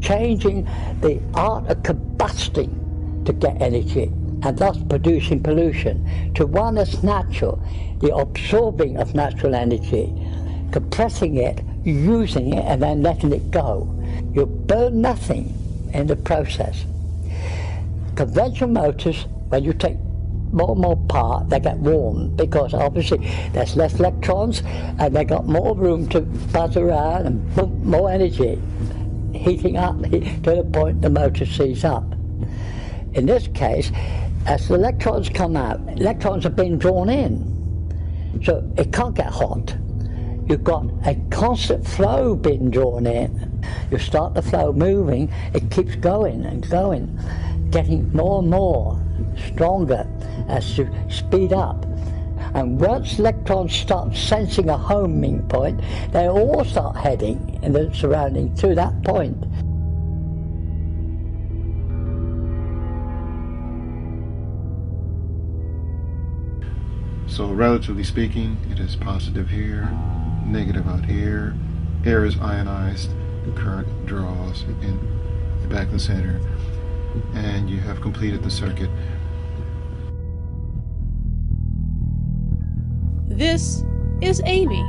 changing the art of combusting to get energy, and thus producing pollution, to one that's natural, the absorbing of natural energy, compressing it, using it, and then letting it go. You burn nothing in the process. Conventional motors, when you take more and more power, they get warm, because obviously there's less electrons and they got more room to buzz around and pump more energy, heating up to the point the motor sees up. In this case, as the electrons come out, electrons are being drawn in, so it can't get hot. You've got a constant flow being drawn in. You start the flow moving, it keeps going and going, getting more and more stronger as you speed up. And once electrons start sensing a homing point, they all start heading in the surrounding to that point. So relatively speaking, it is positive here, negative out here. Air is ionized, current draws in the back of the center, and you have completed the circuit. This is Amy,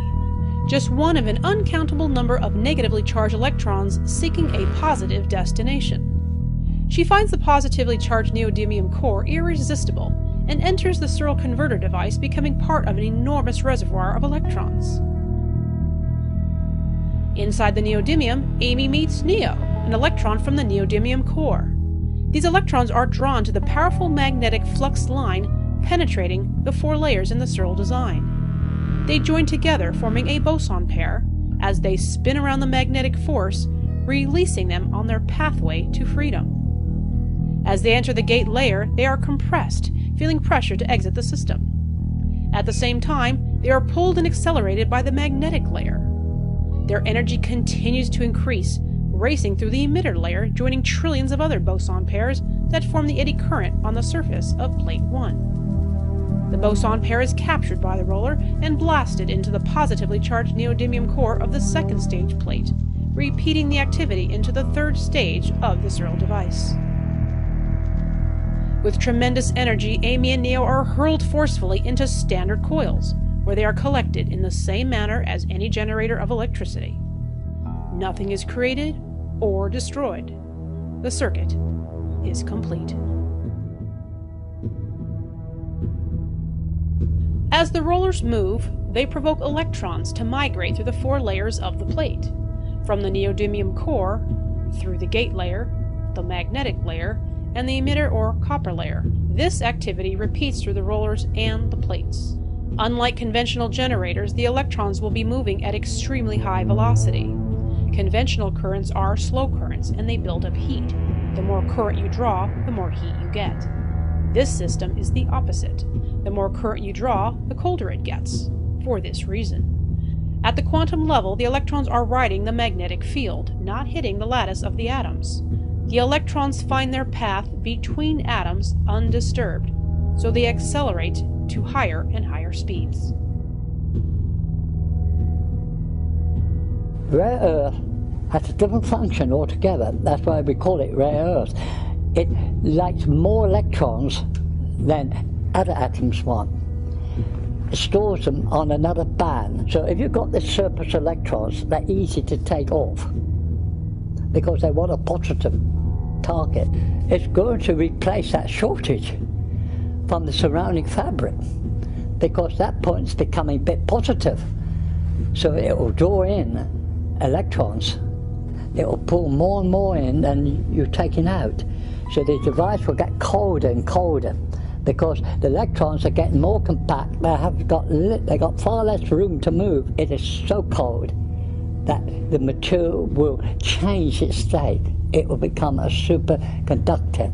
just one of an uncountable number of negatively charged electrons seeking a positive destination. She finds the positively charged neodymium core irresistible and enters the Searl converter device, becoming part of an enormous reservoir of electrons. Inside the neodymium, Amy meets Neo, an electron from the neodymium core. These electrons are drawn to the powerful magnetic flux line penetrating the 4 layers in the Searl design. They join together, forming a boson pair, as they spin around the magnetic force, releasing them on their pathway to freedom. As they enter the gate layer, they are compressed, feeling pressure to exit the system. At the same time, they are pulled and accelerated by the magnetic layer. Their energy continues to increase, racing through the emitter layer, joining trillions of other boson pairs that form the eddy current on the surface of plate 1. The boson pair is captured by the roller and blasted into the positively charged neodymium core of the 2nd stage plate, repeating the activity into the 3rd stage of the Searl device. With tremendous energy, Amy and Neo are hurled forcefully into standard coils, where they are collected in the same manner as any generator of electricity. Nothing is created or destroyed. The circuit is complete. As the rollers move, they provoke electrons to migrate through the 4 layers of the plate, from the neodymium core, through the gate layer, the magnetic layer, and the emitter or copper layer. This activity repeats through the rollers and the plates. Unlike conventional generators, the electrons will be moving at extremely high velocity. Conventional currents are slow currents, and they build up heat. The more current you draw, the more heat you get. This system is the opposite. The more current you draw, the colder it gets, for this reason. At the quantum level, the electrons are riding the magnetic field, not hitting the lattice of the atoms. The electrons find their path between atoms undisturbed, so they accelerate to higher and higher speeds. Rare earth has a different function altogether. That's why we call it rare earth. It likes more electrons than other atoms want. It stores them on another band. So if you've got this surplus electrons, they're easy to take off because they want a positive target. It's going to replace that shortage from the surrounding fabric, because that point's becoming a bit positive. So it will draw in electrons. It will pull more and more in than you're taking out. So the device will get colder and colder because the electrons are getting more compact. They got far less room to move. It is so cold that the material will change its state. It will become a superconductor.